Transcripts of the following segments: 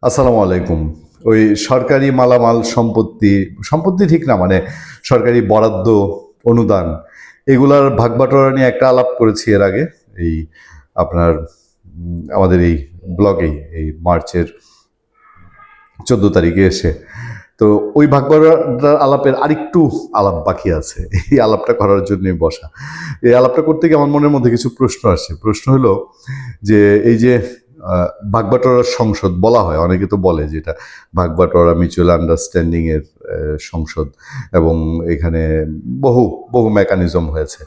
আসসালামু আলাইকুম। ওই সরকারি মালামাল সম্পত্তি, সম্পত্তি ঠিক না মানে সরকারি বরাদ্দ, অনুদান এগুলার ভাগবাটোয়ারা নিয়ে একটা আলাপ করেছি এর আগে। এই আপনার আমাদের এই ব্লগেই এই মার্চের 14 তারিখে এসে। তো ওই ভাগবাটোয়ারার আলাপের আরেকটু আলাপ বাকি আছে। এই আলাপটা করার জন্যই বসা। এই আলাপটা করতে গিয়ে আমার মনের মধ্যে কিছু প্রশ্ন আসছে। প্রশ্ন হলো যে এই যে ভাগবাটোয়ারার সংসদ বলা হয়, অনেকে তো বলে যে এটা ভাগবাটোয়ারা মিউচুয়াল আন্ডারস্ট্যান্ডিং এর সংসদ, এবং এখানে বহু বহু মেকানিজম হয়েছে।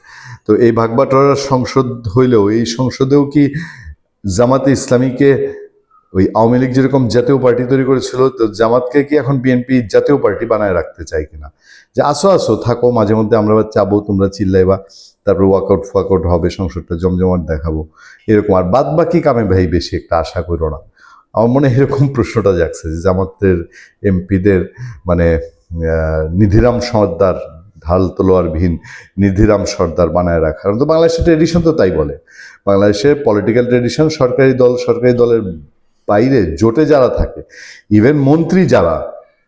তো এই ভাগবাটোয়ারার সংসদ হইলেও এই সংসদেও কি জামাতে ইসলামীকে ওই আওয়ামী লীগ যেরকম জাতীয় পার্টি তৈরি করেছিল, তো জামাতকে কি এখন বিএনপি জাতীয় পার্টি বানায় রাখতে চায় কিনা? যে আসো আসো থাকো, মাঝে মধ্যে আমরা চাবো, তোমরা চিল্লাইবা, তারপর ওয়াকআউট হবে, সংসদটা জমজমাট দেখাবো, এরকম। আর বাদ বাকি কামে ভাই বেশি একটা আশা করো না। আমার মনে হয় এরকম প্রশ্নটা জাগছে যে জামাতের এমপিদের মানে নিধিরাম সর্দার, ঢাল তলোয়ারবিহীন নিধিরাম সর্দার বানায় রাখা। কারণ তো বাংলাদেশের ট্রেডিশন তো তাই বলে। বাংলাদেশের পলিটিক্যাল ট্রেডিশন, সরকারি দলের বাইরে জোটে যারা থাকে, ইভেন মন্ত্রী যারা,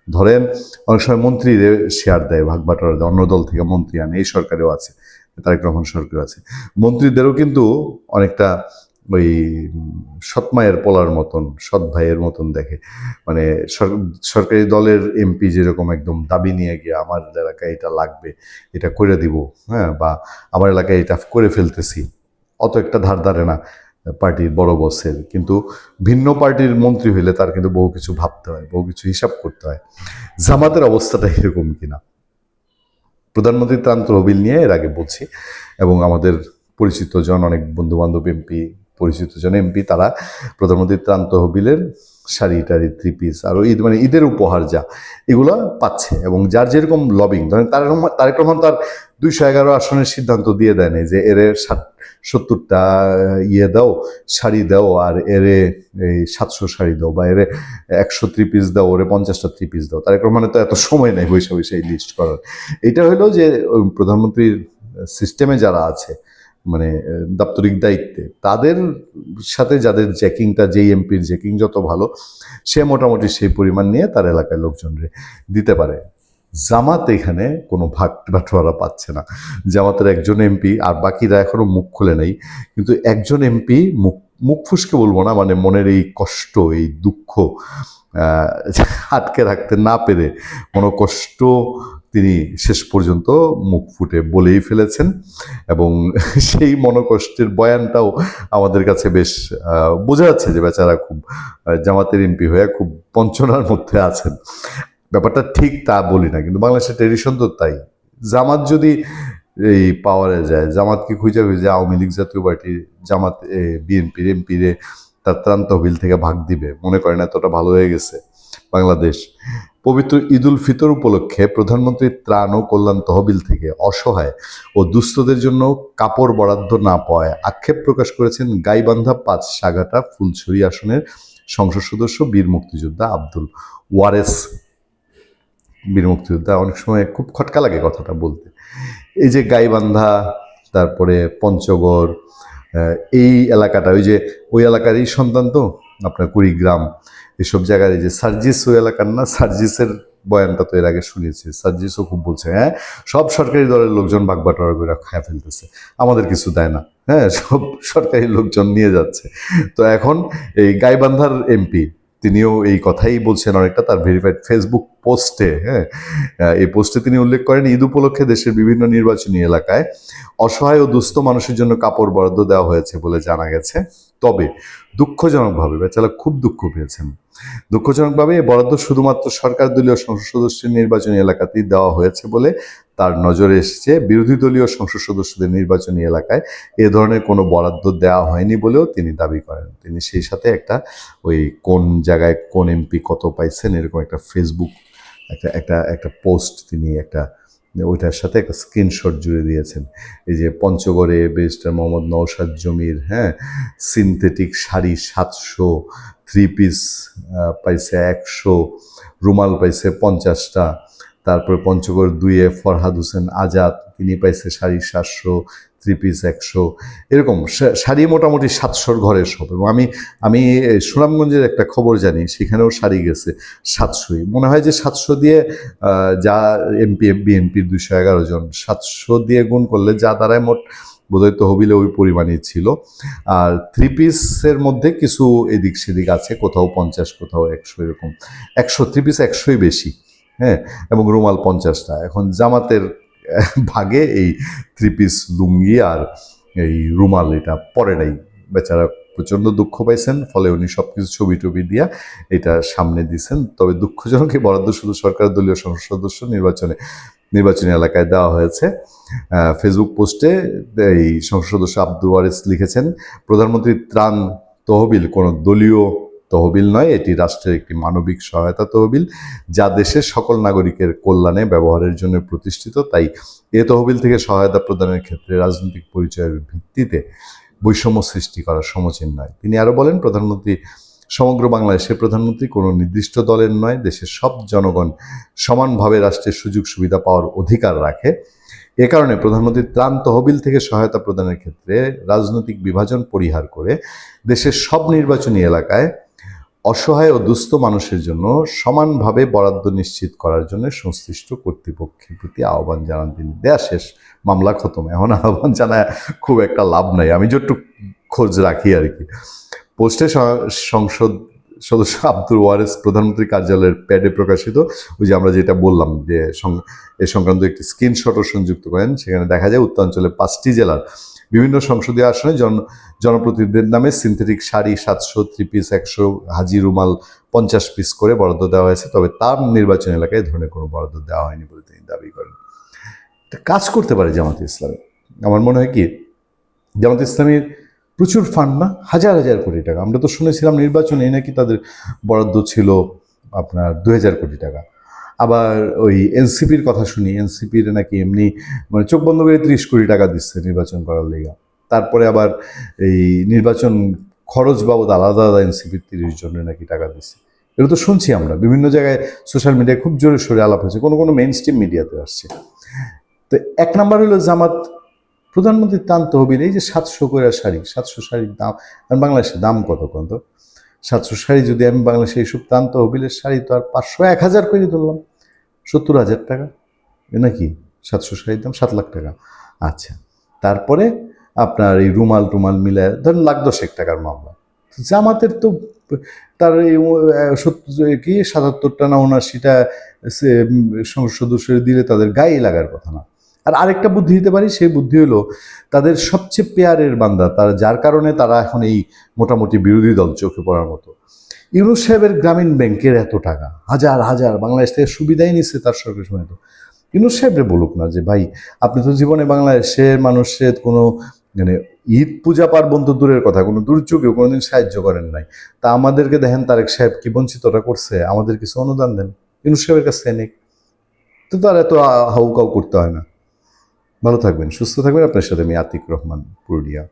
ধরেন অনেক সময় মন্ত্রীদের শেয়ার দেয়, ভাগবাটোয়ারা দেয়, অন্য দল থেকে মন্ত্রী আনে, এই সরকারেও আছে, তারেক রহমান সরকারও আছে। মন্ত্রীদেরও কিন্তু অনেকটা ওই সৎ মায়ের পোলার মতন, সৎ ভাইয়ের মতন দেখে। মানে সরকারি দলের এমপি যেরকম একদম দাবি নিয়ে গিয়ে আমার এলাকায় এটা লাগবে, এটা করে দিব, হ্যাঁ, বা আমার এলাকায় এটা করে ফেলতেছি, অত একটা ধার ধারে না পার্টির বড় বসের। কিন্তু ভিন্ন পার্টির মন্ত্রী হইলে তার কিন্তু বহু কিছু ভাবতে হয়, বহু কিছু হিসাব করতে হয়। জামাতের অবস্থাটা এরকম কিনা? প্রধানমন্ত্রী ত্রাণ তহবিল নিয়ে এর আগে বলছি, এবং আমাদের পরিচিত জন, অনেক বন্ধু বান্ধব এমপি, পরিচিত জন এমপি, তারা প্রধানমন্ত্রী ত্রাণ তহবিলের শাড়ি টাড়ি, থ্রি পিস, আরও ঈদ মানে ঈদের উপহার যা, এগুলো পাচ্ছে। এবং যার যেরকম লবিং, ধরেন তারেক রহমান তার 211 আসনের সিদ্ধান্ত দিয়ে দেয় নাই যে এরে 70টা ইয়ে দাও, শাড়ি দাও, আর এরে এই 700 শাড়ি দাও, বা এরে 100 থ্রি পিস দাও, ওরে 50টা থ্রি পিস দাও। তারেক রহমানের তো এত সময় নেই বৈশা বৈশা এই লিস্ট করার। এটা হলো যে প্রধানমন্ত্রীর সিস্টেমে যারা আছে, মানে দাপ্তরিক দায়িত্বে, তাদের সাথে যাদের জ্যাকিংটা, যেই এমপির জ্যাকিং যত ভালো, সে মোটামুটি সেই পরিমাণ নিয়ে তার এলাকায় লোকজনরে দিতে পারে। জামাত এখানে কোনো ভাগ বাটোয়ারা পাচ্ছে না। জামাতের একজন এমপি, আর বাকিরা এখনো মুখ খুলে নেই, কিন্তু একজন এমপি মুখ মুখ ফুসকে বলবো না, মানে মনের এই কষ্ট, এই দুঃখ আটকে রাখতে না পেরে মনোকষ্ট তিনি শেষ পর্যন্ত মুখ ফুটে বলেই ফেলেছেন। এবং সেই মনোকষ্টের বয়ানটাও আমাদের কাছে বেশ বোঝা যাচ্ছে যে বেচারা খুব জামাতের এমপি হয়ে খুব বঞ্চনার মধ্যে আছেন। ব্যাপারটা ঠিক তা বলি না, কিন্তু বাংলাদেশের ট্রেডিশন তো তাই। জামাত যদি এই পাওয়ারে যায়, জামাতকে খুঁজে খুঁজে আওয়ামী লীগ জাতীয় পার্টি জামাত বিএনপির এমপিরে তার ত্রাণ তহবিল থেকে ভাগ দিবে, মনে করেন এতটা ভালো হয়ে গেছে বাংলাদেশ? পবিত্র ঈদ উল ফিতর উপলক্ষে প্রধানমন্ত্রী ত্রাণ ও কল্যাণ তহবিল থেকে অসহায় ও দুস্থদের জন্য কাপড় বরাদ্দ না পাওয়ায় আক্ষেপ প্রকাশ করেছেন গাইবান্ধা 5 সাগাটা ফুলছড়ি আসনের সংসদ সদস্য বীর মুক্তিযোদ্ধা আব্দুল ওয়ারেস। বীর মুক্তিযোদ্ধা, অনেক সময় খুব খটকা লাগে কথাটা বলতে। এই যে গাইবান্ধা, তারপরে পঞ্চগড়, এই এলাকাটা, ওই এলাকারই সন্তান তো, আপনার কুড়িগ্রাম, এসব জায়গায় এই যে সার্জিস ওই এলাকার না, সার্জিসের বয়ানটা তো এর আগে শুনেছি। সার্জিসও খুব বলছে, হ্যাঁ সব সরকারি দলের লোকজন বাগবাটোয়ারা করে খায় ফেলতেছে, আমাদের কিছু দেয় না, হ্যাঁ সব সরকারি লোকজন নিয়ে যাচ্ছে। তো এখন এই গাইবান্ধার এমপি তিনিও এই কথাই বলছেন অনেকটা তার ভেরিফাইড ফেসবুক পোস্টে। হ্যাঁ, এই পোস্টে তিনি উল্লেখ করেন, ঈদ উপলক্ষে দেশের বিভিন্ন নির্বাচনী এলাকায় অসহায় ও দুস্থ মানুষের জন্য কাপড় বরাদ্দ দেওয়া হয়েছে বলে জানা গেছে। তবে দুঃখজনকভাবে বেচারা খুব দুঃখ পেয়েছেন। দুঃখজনকভাবে এই বরাদ্দ শুধুমাত্র সরকার দলীয় সংসদ সদস্যের নির্বাচনী এলাকাতেই দেওয়া হয়েছে বলে তার নজরে এসেছে। বিরোধী দলীয় সংসদ সদস্যদের নির্বাচনী এলাকায় এ ধরনের কোনো বরাদ্দ দেওয়া হয়নি বলেও তিনি দাবি করেন। তিনি সেই সাথে একটা ওই কোন জায়গায় কোন এমপি কত পাইছেন এরকম একটা ফেসবুক একটা একটা একটা পোস্ট তিনি একটা ওইটার সাথে একটা স্ক্রিনশট জুড়ে দিয়েছেন। এই যে পঞ্চগড়ে ব্যারিস্টার মোহাম্মদ নওশাদ জমির, হ্যাঁ, সিনথেটিক শাড়ি 700, থ্রি পিস পাইছে 100, রুমাল পাইছে 50টা। তারপরে পঞ্চগড় 2-এ ফরহাদ হোসেন আজাদ তিনি পাইছে শাড়ি 700, থ্রি পিস 100, এরকম শাড়ি মোটামুটি 700-র ঘরের সব। এবং আমি সুনামগঞ্জের একটা খবর জানি, সেখানেও শাড়ি গেছে 700-ই। মনে হয় যে 700 দিয়ে যা এমপি বিএনপির 211 জন, 700 দিয়ে গুণ করলে যা দাঁড়ায় মোট বোধহয় তহবিলে ওই পরিমাণই ছিল। আর থ্রি পিসের মধ্যে কিছু এদিক সেদিক আছে, কোথাও 50, কোথাও 100, এরকম 100 থ্রি পিস 100ই বেশি, হ্যাঁ। এবং রুমাল 50টা। এখন জামাতের ভাগে এই থ্রি পিস লুঙ্গি আর এই রুমাল এটা পরে নাই। বেচারা প্রচণ্ড দুঃখ পাইছেন, ফলে উনি সব কিছু ছবি টবি দিয়া এটা সামনে দিয়েছেন। তবে দুঃখজনক এই বরাদ্দ শুধু সরকার দলীয় সংসদ সদস্য নির্বাচনী এলাকায় দেওয়া হয়েছে। ফেসবুক পোস্টে এই সংসদ সদস্য আব্দুল ওয়ারিস লিখেছেন, প্রধানমন্ত্রীর ত্রাণ তহবিল কোনো দলীয় তহবিল নয়, এটি রাষ্ট্রের একটি মানবিক সহায়তা তহবিল, যা দেশের সকল নাগরিকের কল্যাণে ব্যবহারের জন্য প্রতিষ্ঠিত। তাই এ তহবিল থেকে সহায়তা প্রদানের ক্ষেত্রে রাজনৈতিক পরিচয়ের ভিত্তিতে বৈষম্য সৃষ্টি করা সমীচীন নয়। তিনি আরও বলেন, প্রধানমন্ত্রী সমগ্র বাংলাদেশের প্রধানমন্ত্রী, কোনো নির্দিষ্ট দলের নয়, দেশের সব জনগণ সমানভাবে রাষ্ট্রের সুযোগ সুবিধা পাওয়ার অধিকার রাখে। এ কারণে প্রধানমন্ত্রীর ত্রাণ তহবিল থেকে সহায়তা প্রদানের ক্ষেত্রে রাজনৈতিক বিভাজন পরিহার করে দেশের সব নির্বাচনী এলাকায় অসহায় ও দুস্থ মানুষের জন্য সমানভাবে বরাদ্দ নিশ্চিত করার জন্য সংশ্লিষ্ট কর্তৃপক্ষের প্রতি আহ্বান জানান তিনি। দেয়া শেষ, মামলা খতম। এখন আহ্বান জানায় খুব একটা লাভ নাই, আমি যতটুকু খোঁজ রাখি আর কি। পোস্টে সংসদ সদস্য আব্দুল ওয়ারিস প্রধানমন্ত্রী কার্যালয়ের প্যাডে প্রকাশিত ওই যে আমরা যেটা বললাম যে এ সংক্রান্ত একটি স্ক্রিনশটও সংযুক্ত করেন। সেখানে দেখা যায় উত্তরাঞ্চলের 5টি জেলার বিভিন্ন সংসদীয় আসনে জনপ্রতিনিধিদের নামে সিনথেটিক শাড়ি 700, থ্রি পিস 100, হাজি রুমাল 50 পিস করে বরাদ্দ দেওয়া হয়েছে। তবে তার নির্বাচন এলাকায় এ ধরনের কোনো বরাদ্দ দেওয়া হয়নি বলে তিনি দাবি করেন। এটা কাজ করতে পারে জামাতে ইসলামী। আমার মনে হয় কি, জামাতে ইসলামীর প্রচুর ফান্ড না, হাজার হাজার কোটি টাকা। আমরা তো শুনেছিলাম নির্বাচনে নাকি তাদের বরাদ্দ ছিল আপনার 2000 কোটি টাকা। আবার ওই এনসিপির কথা শুনি, এনসিপির নাকি এমনি মানে চোখ বন্ধ করে 30 কোটি টাকা দিচ্ছে নির্বাচন করার লেগে। তারপরে আবার এই নির্বাচন খরচ বাবদ আলাদা আলাদা এনসিপির 30 জনের নাকি টাকা দিচ্ছে। এগুলো তো শুনছি আমরা বিভিন্ন জায়গায়, সোশ্যাল মিডিয়ায় খুব জোরে সোরে আলাপ হয়েছে, কোনো কোনো মেইন স্ট্রিম মিডিয়াতে আসছে। তো এক নাম্বার হলো জামাত প্রধানমন্ত্রীর ত্রাণ তহবিল, এই যে 700 করে শাড়ি, 700 শাড়ির দাম, আর বাংলাদেশের দাম কত কত 700 শাড়ি যদি আমি বাংলাদেশে এইসব ত্রাণ তহবিলের শাড়ি তো আর 500-1000 করে ধরলাম, 70,000 টাকা এ নাকি 700 শাড়ির দাম 7 লাখ টাকা। আচ্ছা, তারপরে আপনার এই রুমাল টুমাল মিলায় ধরেন 1,10,000 টাকার মামলা। জামাতের তো তার এই 77টা না 79টা সংসদ সদস্য দিলে তাদের গায়ে লাগার কথা না। আর আরেকটা বুদ্ধি দিতে পারি, সেই বুদ্ধি হলো তাদের সবচেয়ে পেয়ারের বান্দা, তারা যার কারণে তারা এখন এই মোটামুটি বিরোধী দল চোখে পড়ার মতো, ইউনূস সাহেবের গ্রামীণ ব্যাংকের এত টাকা, হাজার হাজার বাংলাদেশ থেকে সুবিধাই নিচ্ছে তার সরকারি সময়। তো ইউনূস সাহেবরে বলুক না যে ভাই, আপনি তো জীবনে বাংলাদেশের মানুষের কোনো মানে ঈদ পূজা পার্বণ তো দূরের কথা, কোনো দুর্যোগেও কোনোদিন সাহায্য করেন নাই। তা আমাদেরকে দেখেন তারেক সাহেব কি বঞ্চিতটা করছে, আমাদের কিছু অনুদান দেন, ইউনূস সাহেবের কাছে নেই। তো তার এত হাউকাউ করতে হয় না। ভালো থাকবেন, সুস্থ থাকবেন। আপনার সাথে আমি আতিক রহমান, পুরুলিয়া।